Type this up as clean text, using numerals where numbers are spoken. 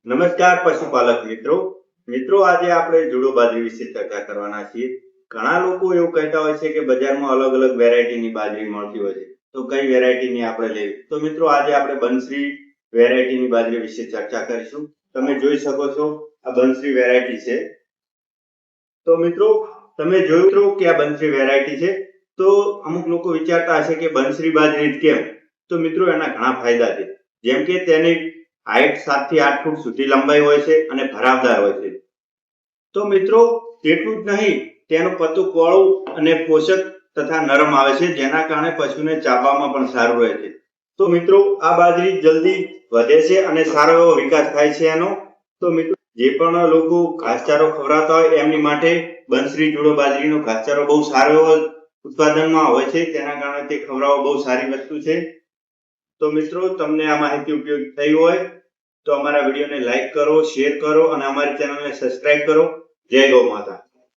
નમસ્કાર પશુપાલક મિત્રો આજે આપણે જુડો બાજરી વિશે ચર્ચા કરવાના છીએ। ઘણા લોકો એવું કહેતા હોય છે કે બજારમાં અલગ અલગ વેરાયટીની બાજરી મળતી હોય છે, તો કઈ વેરાયટીની આપણે લેવી? તો મિત્રો આજે આપણે બંસરી વેરાયટીની બાજરી વિશે ચર્ચા કરીશું। તમે જોઈ શકો છો આ બંસરી વેરાયટી છે। તો મિત્રો તમે જોયું કે આ બંસરી વેરાયટી છે, તો અમુક લોકો વિચારતા હશે કે બંસરી બાજરી કેમ? તો મિત્રો એના ઘણા ફાયદા છે, જેમ કે તેની હાઈટ 7 થી 8 ફૂટ સુધી લંબાઈ હોય છે અને ભરાવદાર હોય છે। તો મિત્રો તેટલું જ નહીં, તેનું પત્તું કોળું અને પોષક તથા નરમ આવે છે, જેના કારણે પશુને ચાવવામાં પણ સારું રહે છે। તો મિત્રો આ બાજરી જલ્દી વધે છે અને સારો એવો વિકાસ થાય છે એનો। તો મિત્રો જે પણ લોકો ઘાસચારો ખવડાવતા હોય એમની માટે બંસરી જુડો બાજરીનો ઘાસચારો બહુ સારો એવો ઉત્પાદનમાં હોય છે, તેના કારણે તે ખવડાવવો બહુ સારી વસ્તુ છે। તો મિત્રો તમને આ માહિતી ઉપયોગી થઈ હોય તો અમારા વિડીયોને લાઈક કરો, શેર કરો અને અમારી ચેનલને સબસ્ક્રાઇબ કરો। જય ગૌ માતા।